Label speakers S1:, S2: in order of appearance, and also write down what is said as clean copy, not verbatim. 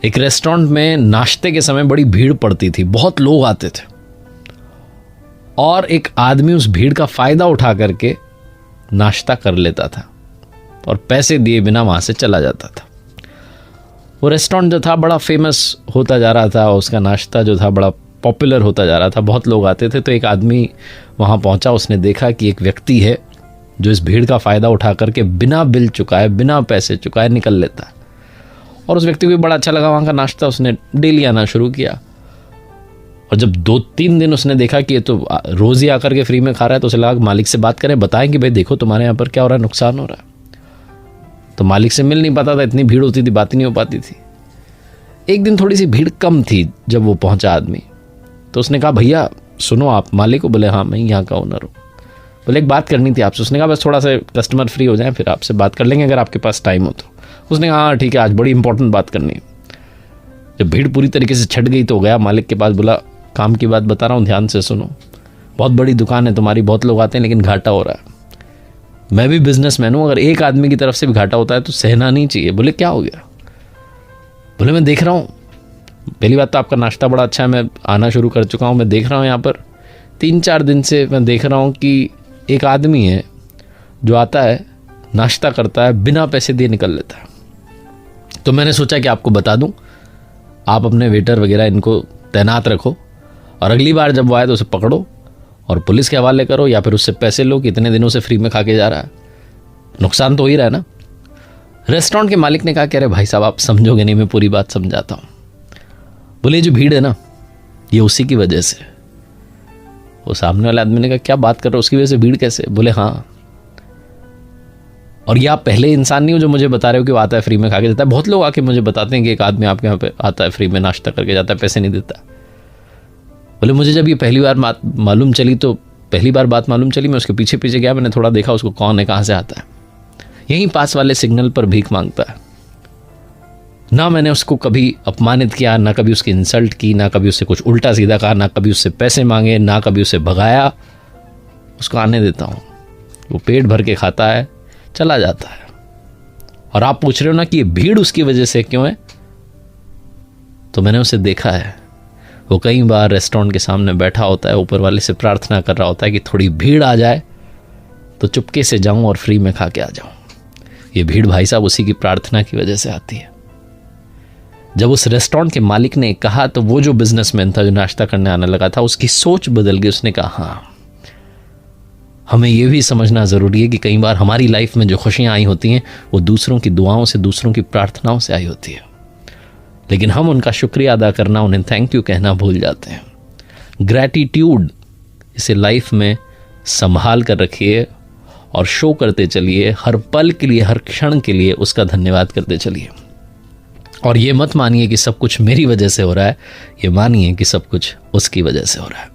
S1: एक रेस्टोरेंट में नाश्ते के समय बड़ी भीड़ पड़ती थी, बहुत लोग आते थे और एक आदमी उस भीड़ का फायदा उठा करके नाश्ता कर लेता था और पैसे दिए बिना वहां से चला जाता था। वो रेस्टोरेंट जो था बड़ा फेमस होता जा रहा था, उसका नाश्ता जो था बड़ा पॉपुलर होता जा रहा था, बहुत लोग आते थे। तो एक आदमी वहाँ पहुँचा, उसने देखा कि एक व्यक्ति है जो इस भीड़ का फ़ायदा उठा करके बिना बिल चुकाए, बिना पैसे चुकाए निकल लेता है। और उस व्यक्ति को भी बड़ा अच्छा लगा वहाँ का नाश्ता, उसने डेली आना शुरू किया। और जब 2-3 दिन उसने देखा कि ये तो रोज़ ही आकर के फ्री में खा रहा है, तो उसे लगा मालिक से बात करें, बताएं कि भाई देखो तुम्हारे यहाँ पर क्या हो रहा है, नुकसान हो रहा है। तो मालिक से मिल नहीं पाता था, इतनी भीड़ होती थी, बात ही नहीं हो पाती थी। एक दिन थोड़ी सी भीड़ कम थी, जब वो पहुँचा आदमी, तो उसने कहा भैया सुनो, आप मालिक को? बोले हाँ मैं यहाँ का ओनर हूँ। बोले एक बात करनी थी आपसे। उसने कहा बस थोड़ा सा कस्टमर फ्री हो जाए फिर आपसे बात कर लेंगे, अगर आपके पास टाइम हो तो। उसने कहा हाँ ठीक है, आज बड़ी इंपॉर्टेंट बात करनी है। जब भीड़ पूरी तरीके से छट गई तो गया मालिक के पास, बोला काम की बात बता रहा हूँ, ध्यान से सुनो। बहुत बड़ी दुकान है तुम्हारी, बहुत लोग आते हैं, लेकिन घाटा हो रहा है। मैं भी बिजनेसमैन हूँ, अगर एक आदमी की तरफ से भी घाटा होता है तो सहना नहीं चाहिए। बोले क्या हो गया? बोले मैं देख रहा हूँ, पहली बात तो आपका नाश्ता बड़ा अच्छा है, मैं आना शुरू कर चुका हूँ, मैं देख रहा हूँ यहाँ पर 3-4 दिन से मैं देख रहा हूँ कि एक आदमी है जो आता है, नाश्ता करता है, बिना पैसे दिए निकल लेता है। तो मैंने सोचा कि आपको बता दूं, आप अपने वेटर वगैरह इनको तैनात रखो और अगली बार जब वो आए तो उसे पकड़ो और पुलिस के हवाले करो, या फिर उससे पैसे लो कि इतने दिनों से फ्री में खा के जा रहा है, नुकसान तो हो ही रहा है ना। रेस्टोरेंट के मालिक ने कहा कि अरे भाई साहब आप समझोगे नहीं, मैं पूरी बात समझाता हूँ। बोले जो भीड़ है ना, ये उसी की वजह से। वो सामने वाले आदमी ने कहा क्या बात कर रहे हो, उसकी वजह से भीड़ कैसे? बोले हाँ, और ये आप पहले इंसान नहीं हो जो मुझे बता रहे हो कि वो आता है फ्री में खा के जाता है। बहुत लोग आके मुझे बताते हैं कि एक आदमी आपके यहाँ पे आता है, फ्री में नाश्ता करके जाता है, पैसे नहीं देता। बोले मुझे जब ये पहली बार मालूम चली, तो पहली बार बात मालूम चली, मैं उसके पीछे पीछे गया, मैंने थोड़ा देखा उसको कौन है, कहाँ से आता है। यहीं पास वाले सिग्नल पर भीख मांगता है। ना मैंने उसको कभी अपमानित किया, ना कभी उसकी इंसल्ट की, ना कभी उससे कुछ उल्टा सीधा कहा, ना कभी उससे पैसे मांगे, ना कभी उसे भगाया। उसको आने देता हूँ, वो पेट भर के खाता है, चला जाता है। और आप पूछ रहे हो ना कि ये भीड़ उसकी वजह से क्यों है, तो मैंने उसे देखा है, वो कई बार रेस्टोरेंट के सामने बैठा होता है, ऊपर वाले से प्रार्थना कर रहा होता है कि थोड़ी भीड़ आ जाए तो चुपके से जाऊं और फ्री में खा के आ जाऊं। ये भीड़ भाई साहब उसी की प्रार्थना की वजह से आती है। जब उस रेस्टोरेंट के मालिक ने कहा तो वो जो बिजनेसमैन था जो नाश्ता करने आने लगा था, उसकी सोच बदल गई। उसने कहा हाँ, हमें यह भी समझना ज़रूरी है कि कई बार हमारी लाइफ में जो खुशियाँ आई होती हैं वो दूसरों की दुआओं से, दूसरों की प्रार्थनाओं से आई होती है, लेकिन हम उनका शुक्रिया अदा करना, उन्हें थैंक यू कहना भूल जाते हैं। ग्रैटिट्यूड, इसे लाइफ में संभाल कर रखिए और शो करते चलिए, हर पल के लिए, हर क्षण के लिए उसका धन्यवाद करते चलिए। और ये मत मानिए कि सब कुछ मेरी वजह से हो रहा है, ये मानिए कि सब कुछ उसकी वजह से हो रहा है।